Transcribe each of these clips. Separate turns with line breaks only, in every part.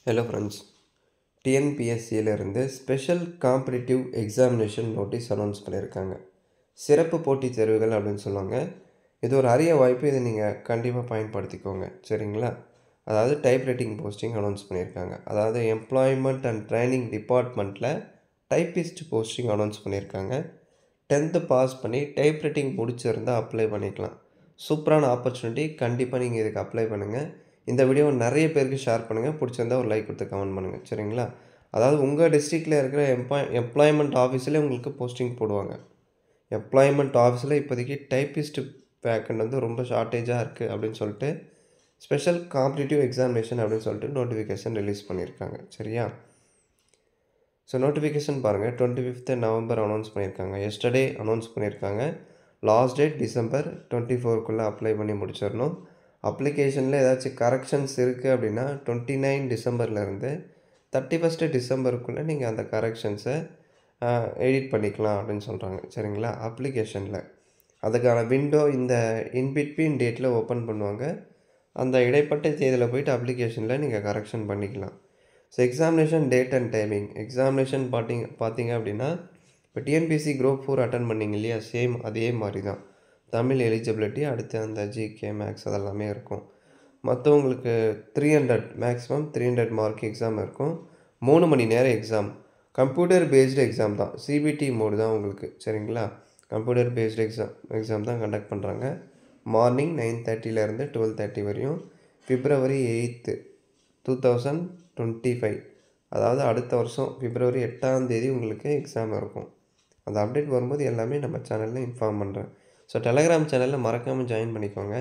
Hello friends. டிஎன்பிஎஸ்சியிலிருந்து special competitive examination notice announce பண்ணியிருக்காங்க. சிறப்பு போட்டித் தேர்வுகள் அப்படின்னு சொல்லுவாங்க. இது ஒரு அரிய வாய்ப்பு. இதை நீங்கள் கண்டிப்பாக பயன்படுத்திக்கோங்க. சரிங்களா? அதாவது டைப் ரைட்டிங் போஸ்டிங் அனௌன்ஸ் பண்ணியிருக்காங்க. அதாவது எம்ப்ளாய்மெண்ட் அண்ட் ட்ரைனிங் டிபார்ட்மெண்ட்டில் டைப்பிஸ்ட் போஸ்டிங் அனௌன்ஸ் பண்ணியிருக்காங்க. 10th பாஸ் பண்ணி டைப் ரைட்டிங் முடிச்சிருந்தால் அப்ளை பண்ணிக்கலாம். சூப்பரான ஆப்பர்ச்சுனிட்டி. கண்டிப்பாக நீங்கள் இதுக்கு அப்ளை பண்ணுங்கள். இந்த வீடியோவை நிறைய பேருக்கு ஷேர் பண்ணுங்கள். பிடிச்சிருந்தா ஒரு லைக் கொடுத்து கமெண்ட் பண்ணுங்கள். சரிங்களா? அதாவது உங்கள் டிஸ்ட்ரிக்டில் இருக்கிற எம்ப்ளாய்மெண்ட் ஆஃபீஸில் உங்களுக்கு போஸ்டிங் போடுவாங்க. எம்ப்ளாய்மெண்ட் ஆஃபீஸில் இப்போதைக்கு டைப்பிஸ்ட் வேக்கண்ட் வந்து ரொம்ப ஷார்ட்டேஜாக இருக்குது அப்படின்னு சொல்லிட்டு ஸ்பெஷல் காம்படிட்டிவ் எக்ஸாமினேஷன் அப்படின்னு சொல்லிட்டு நோட்டிஃபிகேஷன் ரிலீஸ் பண்ணியிருக்காங்க. சரியா? ஸோ நோட்டிஃபிகேஷன் பாருங்கள். 25th நவம்பர் அனௌன்ஸ் பண்ணியிருக்காங்க. எஸ்டர்டே அனௌன்ஸ் பண்ணியிருக்காங்க. லாஸ்ட் டேட் டிசம்பர் 24க்குள்ளே அப்ளை பண்ணி முடிச்சிடணும். அப்ளிகேஷனில் ஏதாச்சும் கரெக்ஷன்ஸ் இருக்குது அப்படின்னா 29 டிசம்பர்லேருந்து 31st டிசம்பருக்குள்ளே நீங்கள் அந்த கரெக்ஷன்ஸை எடிட் பண்ணிக்கலாம் அப்படின்னு சொல்கிறாங்க. சரிங்களா? அப்ளிகேஷனில் அதுக்கான விண்டோ இந்த இன்பிட்வீன் டேட்டில் ஓப்பன் பண்ணுவாங்க. அந்த இடைப்பட்ட தேதியில் போய்ட்டு அப்ளிகேஷனில் நீங்கள் கரெக்ஷன் பண்ணிக்கலாம். So examination date and timing. Examination பார்த்தீங்க அப்படின்னா இப்போ டிஎன்பிஎஸ்சி குரூப் 4 அட்டன் பண்ணிங்க இல்லையா, சேம் அதே மாதிரி தான். தமிழ் எலிஜிபிலிட்டி, அடுத்து அந்த ஜிகே மேக்ஸ் அதெல்லாமே இருக்கும். மற்றவங்களுக்கு 300 மேக்ஸிமம் 300 மார்க் எக்ஸாம் இருக்கும். 3 மணி நேரம் எக்ஸாம். கம்ப்யூட்டர் பேஸ்டு எக்ஸாம் தான். சிபிடி மோடு தான் உங்களுக்கு. சரிங்களா? கம்ப்யூட்டர் பேஸ்டு எக்ஸாம் தான் கண்டக்ட் பண்ணுறாங்க. மார்னிங் 9:30லேருந்து 12:30 வரையும். February 8th 2025, அதாவது அடுத்த வருஷம் February 8ஆம் தேதி உங்களுக்கு எக்ஸாம் இருக்கும். அந்த அப்டேட் வரும்போது எல்லாமே நம்ம சேனலில் இன்ஃபார்ம் பண்ணுறேன். ஸோ டெலகிராம் சேனலில் மறக்காமல் ஜாயின் பண்ணிக்கோங்க.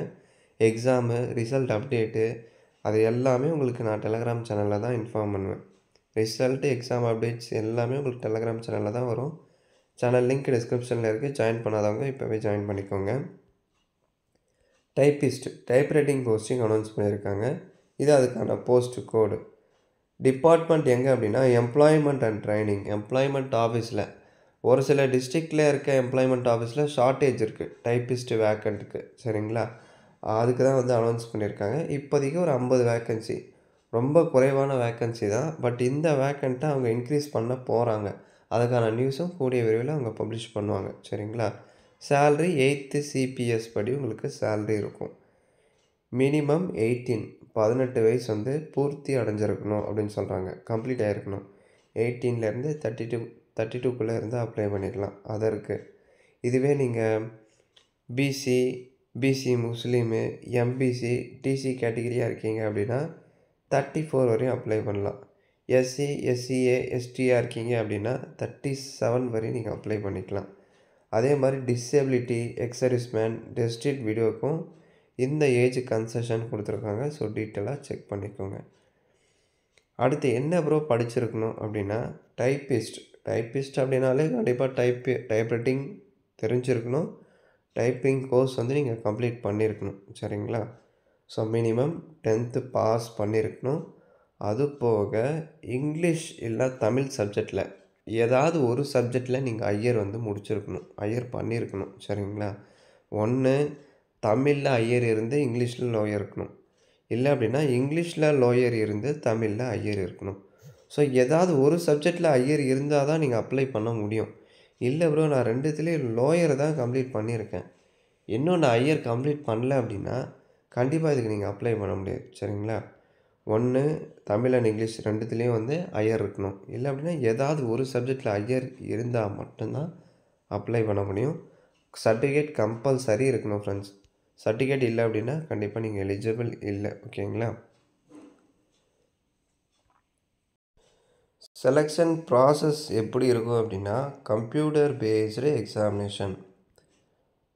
எக்ஸாமு ரிசல்ட் அப்டேட்டு அது எல்லாமே உங்களுக்கு நான் டெலகிராம் சேனலில் தான் இன்ஃபார்ம் பண்ணுவேன். ரிசல்ட்டு எக்ஸாம் அப்டேட்ஸ் எல்லாமே உங்களுக்கு டெலகிராம் சேனலில் தான் வரும். சேனல் லிங்க் டிஸ்கிரிப்ஷனில் இருக்குது. ஜாயின் பண்ணாதவங்க இப்போவே ஜாயின் பண்ணிக்கோங்க. Typist type writing posting announce பண்ணியிருக்காங்க. இது அதுக்கான போஸ்ட் கோடு. டிபார்ட்மெண்ட் எங்கே அப்படின்னா எம்ப்ளாய்மெண்ட் அண்ட் ட்ரைனிங். எம்ப்ளாய்மெண்ட் ஆஃபீஸில் ஒரு சில டிஸ்ட்ரிக்டில் இருக்க எம்ப்ளாய்மெண்ட் ஆஃபீஸில் ஷார்ட்டேஜ் இருக்குது டைப்பிஸ்ட் வேக்கண்ட்டுக்கு. சரிங்களா? அதுக்கு தான் வந்து அனௌன்ஸ் பண்ணியிருக்காங்க. இப்போதைக்கு ஒரு 50 வேக்கன்சி, ரொம்ப குறைவான வேக்கன்சி தான். பட் இந்த வேக்கண்ட்டை அவங்க இன்க்ரீஸ் பண்ண போகிறாங்க. அதுக்கான நியூஸும் கூடிய விரைவில் அவங்க பப்ளிஷ் பண்ணுவாங்க. சரிங்களா? சேல்ரி 8th சிபிஎஸ் படி உங்களுக்கு சேல்ரி இருக்கும். மினிமம் 18 வயசு வந்து பூர்த்தி அடைஞ்சிருக்கணும் அப்படின்னு சொல்கிறாங்க. கம்ப்ளீட் ஆகிருக்கணும். 18லேருந்து 32க்குள்ளே இருந்து அப்ளை பண்ணிக்கலாம். அதற்கு இதுவே நீங்கள் பிசி முஸ்லீமு, எம்பிசி, டிசி கேட்டகிரியாக இருக்கீங்க அப்படின்னா 34 வரையும் அப்ளை பண்ணலாம். எஸ்சி, எஸ்சிஏ, எஸ்டியாக இருக்கீங்க அப்படின்னா 37 வரையும் நீங்கள் அப்ளை பண்ணிக்கலாம். அதே மாதிரி டிசேபிலிட்டி, எக்ஸர்விஸ்மேன், டெஸ்டிட் வீடியோக்கும் இந்த ஏஜ் கன்செஷன் கொடுத்துருக்காங்க. ஸோ டீட்டெயிலாக செக் பண்ணிக்கோங்க. அடுத்து என்ன ப்ரோ படிச்சிருக்கணும் அப்படின்னா டைப்பிஸ்ட் அப்படின்னாலே கண்டிப்பாக டைப் ரைட்டிங் தெரிஞ்சிருக்கணும். டைப்பிங் கோர்ஸ் வந்து நீங்கள் கம்ப்ளீட் பண்ணியிருக்கணும். சரிங்களா? ஸோ மினிமம் 10th பாஸ் பண்ணியிருக்கணும். அது போக இங்கிலீஷ் இல்லை தமிழ் சப்ஜெக்டில் ஏதாவது ஒரு சப்ஜெக்டில் நீங்கள் ஐயர் வந்து முடிச்சிருக்கணும். ஐயர் பண்ணியிருக்கணும். சரிங்களா? ஒன்று தமிழில் ஐயர் இருந்து இங்கிலீஷில் லோயர் இருக்கணும். இல்லை அப்படின்னா இங்கிலீஷில் லோயர் இருந்து தமிழில் ஐயர் இருக்கணும். ஸோ ஏதாவது ஒரு சப்ஜெக்டில் ஐயர் இருந்தால் தான் நீங்கள் அப்ளை பண்ண முடியும். இல்லை ப்ரோ நான் ரெண்டுத்துலேயும் லோயர் தான் கம்ப்ளீட் பண்ணியிருக்கேன், இன்னும் நான் ஐயர் கம்ப்ளீட் பண்ணல அப்படின்னா கண்டிப்பாக இதுக்கு நீங்கள் அப்ளை பண்ண முடியாது. சரிங்களா? ஒன்று தமிழ் அண்ட் இங்கிலீஷ் ரெண்டுத்துலேயும் வந்து ஐயர் இருக்கணும். இல்லை அப்படின்னா ஏதாவது ஒரு சப்ஜெக்டில் ஐயர் இருந்தால் மட்டும்தான் அப்ளை பண்ண முடியும். சர்டிஃபிகேட் கம்பல்சரி இருக்கணும் ஃப்ரெண்ட்ஸ். சர்டிஃபிகேட் இல்லை அப்படின்னா கண்டிப்பாக நீங்கள் எலிஜிபிள் இல்லை. ஓகேங்களா? செலெக்ஷன் ப்ராசஸ் எப்படி இருக்கும் அப்படின்னா கம்ப்யூட்டர் பேஸ்டு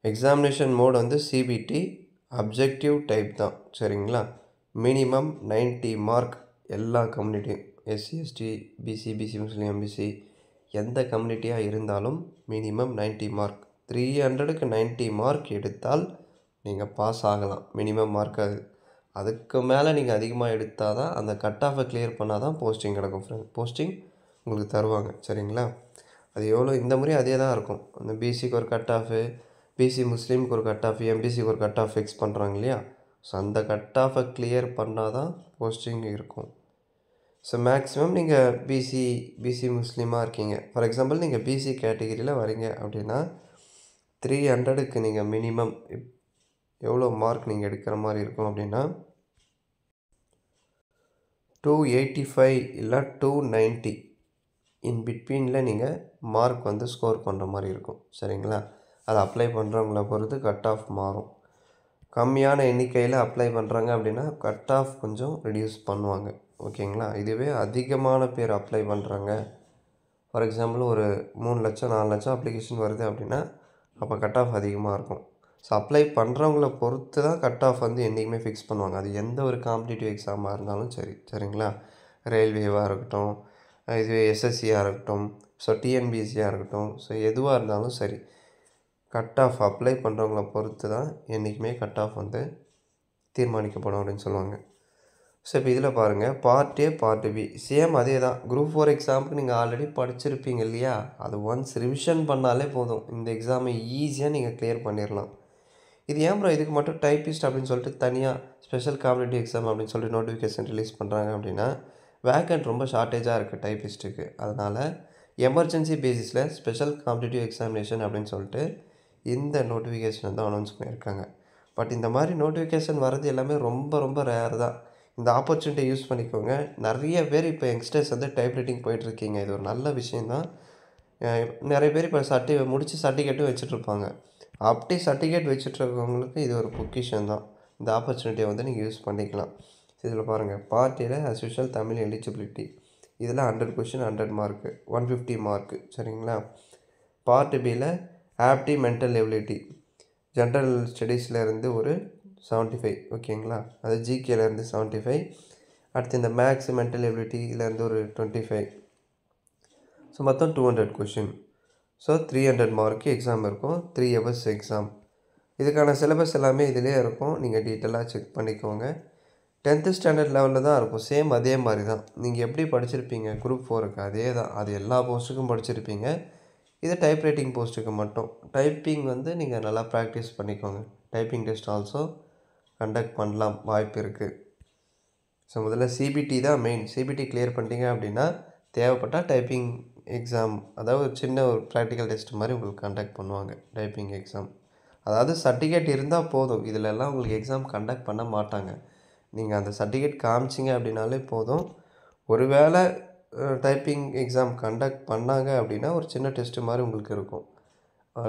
எக்ஸாமினேஷன் மோட் வந்து சிபிடி அப்ஜெக்டிவ் டைப் தான். சரிங்களா? மினிமம் 90 மார்க் எல்லா கம்யூனிட்டியும், எஸ்சி, எஸ்டி, பிசி முஸ்லீம், எம்பிசி எந்த கம்யூனிட்டியாக இருந்தாலும் மினிமம் 90 மார்க். 300க்கு 90 மார்க் எடுத்தால் நீங்கள் பாஸ் ஆகலாம். மினிமம் மார்க் அதுக்கு மேலே நீங்கள் அதிகமாக எடுத்தால் தான் அந்த கட் ஆஃபை கிளியர் பண்ணால் தான் போஸ்டிங் கிடக்கும் ஃப்ரெண்ட். போஸ்டிங் உங்களுக்கு தருவாங்க. சரிங்களா? அது எவ்வளோ இந்த முறை அதே தான் இருக்கும். அந்த பிசிக்கு ஒரு கட் ஆஃபு, பிசி முஸ்லீமுக்கு ஒரு கட் ஆஃப், எம்பிசிக்கு ஒரு கட் ஆஃப் ஃபிக்ஸ் பண்ணுறாங்க இல்லையா? ஸோ அந்த கட் ஆஃபை கிளியர் பண்ணால் தான் போஸ்டிங் இருக்கும். ஸோ மேக்ஸிமம் நீங்கள் பிசி முஸ்லீமாக இருக்கீங்க. ஃபார் எக்ஸாம்பிள் நீங்கள் பிசி கேட்டகரியில் வரீங்க அப்படின்னா 300க்கு நீங்கள் மினிமம் எவ்வளோ மார்க் நீங்கள் எடுக்கிற மாதிரி இருக்கும் அப்படின்னா 285 இல்லை 290 இன் பிட்வீனில் நீங்கள் மார்க் வந்து ஸ்கோர் பண்ணுற மாதிரி இருக்கும். சரிங்களா? அதை அப்ளை பண்ணுறவங்கள பொறுத்து கட் ஆஃப் மாறும். கம்மியான எண்ணிக்கையில் அப்ளை பண்ணுறாங்க அப்படின்னா கட் ஆஃப் கொஞ்சம் ரெடியூஸ் பண்ணுவாங்க. ஓகேங்களா? இதுவே அதிகமான பேர் அப்ளை பண்ணுறாங்க, ஃபார் எக்ஸாம்பிள் ஒரு 3 லட்சம் 4 லட்சம் அப்ளிகேஷன் வருது அப்படின்னா அப்போ கட் ஆஃப் அதிகமாக இருக்கும். ஸோ அப்ளை பண்ணுறவங்கள பொறுத்து தான் கட் ஆஃப் வந்து என்றைக்குமே ஃபிக்ஸ் பண்ணுவாங்க. அது எந்த ஒரு காம்படிட்டிவ் எக்ஸாமாக இருந்தாலும் சரி. சரிங்களா? ரயில்வேவாக இருக்கட்டும், இதுவே எஸ்எஸ்சியாக இருக்கட்டும், ஸோ டிஎன்பிஎஸ்சியாக இருக்கட்டும், ஸோ எதுவாக இருந்தாலும் சரி, கட் ஆஃப் அப்ளை பண்ணுறவங்கள பொறுத்து தான் என்றைக்குமே கட் ஆஃப் வந்து தீர்மானிக்கப்படும் அப்படின்னு சொல்லுவாங்க. ஸோ இப்போ இதில் பாருங்கள், part A part B same அதே தான். குரூப் 4 எக்ஸாமுக்கு நீங்கள் ஆல்ரெடி படிச்சிருப்பீங்க இல்லையா? அது ஒன்ஸ் ரிவிஷன் பண்ணாலே போதும், இந்த எக்ஸாமை ஈஸியாக நீங்கள் கிளியர் பண்ணிடலாம். இது ஏன் ப்ரோ இதுக்கு மட்டும் டைப்பிஸ்ட் அப்படின்னு சொல்லிட்டு தனியாக ஸ்பெஷல் காம்படிட்டிவ் எக்ஸாம் அப்படின்னு சொல்லிட்டு நோட்டிஃபிகேஷன் ரிலீஸ் பண்ணுறாங்க அப்படின்னா, வேக்கண்ட் ரொம்ப ஷார்ட்டேஜாக இருக்குது டைப்பிஸ்ட்டுக்கு. அதனால் எமர்ஜென்சி பேசிஸில் ஸ்பெஷல் காம்படிட்டிவ் எக்ஸாமினேஷன் அப்படின்னு சொல்லிட்டு இந்த நோட்டிஃபிகேஷன் வந்து அனௌன்ஸ் பண்ணியிருக்காங்க. பட் இந்த மாதிரி நோட்டிஃபிகேஷன் வர்றது எல்லாமே ரொம்ப ரொம்ப ரேர் தான். இந்த ஆப்பர்ச்சுனிட்டியை யூஸ் பண்ணிக்கோங்க. நிறைய பேர் இப்போ யங்ஸ்டர்ஸ் வந்து டைப் ரைட்டிங் போயிட்டுருக்கீங்க. இது ஒரு நல்ல விஷயந்தான். நிறைய பேர் இப்போ முடித்து சர்டிஃபிகேட்டும் வச்சுட்ருப்பாங்க. அப்படி சர்டிஃபிகேட் வச்சுட்ருக்கவங்களுக்கு இது ஒரு பொக்கிஷன் தான். இந்த ஆப்பர்ச்சுனிட்டியை வந்து நீங்கள் யூஸ் பண்ணிக்கலாம். இதில் பாருங்கள், பார்ட் ஏல ஆஸ் யூஷுவல் தமிழ் எலிஜிபிலிட்டி இதில் 100 கொஷின் 100 மார்க்கு 150 மார்க்கு. சரிங்களா? பார்ட் பியில் ஆப்டி மென்டல் எபிலிட்டி ஜென்ரல் ஸ்டடீஸ்லேருந்து ஒரு 75. ஓகேங்களா? அது ஜிகேலேருந்து 75. அடுத்து இந்த மேக்ஸ் மென்டல் எபிலிட்டியிலேருந்து ஒரு 25. ஸோ மொத்தம் 200 கொஷின். ஸோ 300 மார்க்கு எக்ஸாம் இருக்கும். 3 ஹவர்ஸ் எக்ஸாம். இதுக்கான சிலபஸ் எல்லாமே இதிலே இருக்கும். நீங்கள் டீட்டெயிலாக செக் பண்ணிக்கோங்க. 10th ஸ்டாண்டர்ட் லெவலில் தான் இருக்கும். சேம் அதே மாதிரி தான். நீங்கள் எப்படி படிச்சிருப்பீங்க குரூப் 4க்கு அதே தான். அது எல்லா போஸ்ட்டுக்கும் படிச்சிருப்பீங்க. இது டைப் ரைட்டிங் போஸ்ட்டுக்கு மட்டும். டைப்பிங் வந்து நீங்கள் நல்லா ப்ராக்டிஸ் பண்ணிக்கோங்க. டைப்பிங் டெஸ்ட் ஆல்சோ கண்டக்ட் பண்ணலாம், வாய்ப்பு இருக்குது. ஸோ முதல்ல சிபிடி தான் மெயின். சிபிடி கிளியர் பண்ணிட்டீங்க அப்படின்னா தேவைப்பட்டால் டைப்பிங் எக்ஸாம், அதாவது ஒரு சின்ன ஒரு ப்ராக்டிக்கல் டெஸ்ட் மாதிரி உங்களுக்கு கண்டக்ட் பண்ணுவாங்க டைப்பிங் எக்ஸாம். அதாவது சர்டிஃபிகேட் இருந்தால் போதும், இதிலெல்லாம் உங்களுக்கு எக்ஸாம் கண்டக்ட் பண்ண மாட்டாங்க. நீங்கள் அந்த சர்டிஃபிகேட் காமிச்சிங்க அப்படின்னாலே போதும். ஒருவேளை டைப்பிங் எக்ஸாம் கண்டக்ட் பண்ணாங்க அப்படின்னா ஒரு சின்ன டெஸ்ட்டு மாதிரி உங்களுக்கு இருக்கும்.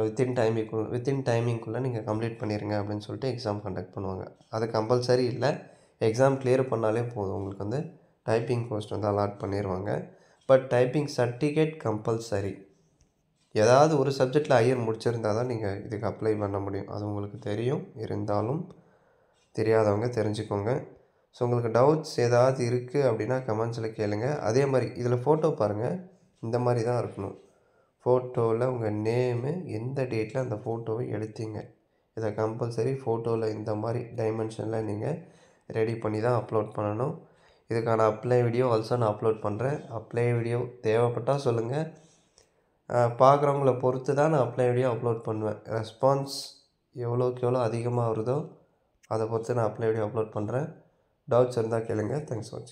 வித்தின் டைமிங்குள்ளே நீங்கள் கம்ப்ளீட் பண்ணிடுங்க அப்படின்னு சொல்லிட்டு எக்ஸாம் கண்டக்ட் பண்ணுவாங்க. அது கம்பல்சரி இல்லை. எக்ஸாம் கிளியர் பண்ணாலே போதும், உங்களுக்கு வந்து டைப்பிங் போஸ்ட் வந்து அலாட் பண்ணிடுவாங்க. But typing certificate compulsory. ஏதாவது ஒரு சப்ஜெக்டில் ஹையர் முடிச்சிருந்தால் தான் நீங்கள் இதுக்கு அப்ளை பண்ண முடியும். அது உங்களுக்கு தெரியும். இருந்தாலும் தெரியாதவங்க தெரிஞ்சுக்கோங்க. ஸோ உங்களுக்கு டவுட்ஸ் ஏதாவது இருக்குது அப்படின்னா கமெண்ட்ஸில் கேளுங்க. அதே மாதிரி இதில் ஃபோட்டோ பாருங்கள், இந்த மாதிரி தான் இருக்கணும். ஃபோட்டோவில் உங்கள் நேமு, எந்த டேட்டில் அந்த ஃபோட்டோவை எடுத்தீங்க, இதை கம்பல்சரி ஃபோட்டோவில் இந்த மாதிரி டைமென்ஷனில் நீங்கள் ரெடி பண்ணி தான் அப்லோட் பண்ணணும். இதுக்கான அப்ளை வீடியோ ஆல்சோ நான் அப்லோட் பண்ணுறேன். அப்ளை வீடியோ தேவைப்பட்டால் சொல்லுங்கள். பார்க்குறவங்கள பொறுத்து தான் நான் அப்ளை வீடியோ அப்லோட் பண்ணுவேன். ரெஸ்பான்ஸ் எவ்வளோக்கு எவ்வளோ அதிகமாக வருதோ அதை பொறுத்து நான் அப்ளை வீடியோ அப்லோட் பண்ணுறேன். டவுட்ஸ் இருந்தால் கேளுங்க. தேங்க்ஸ் ஃபார் வாட்சிங்.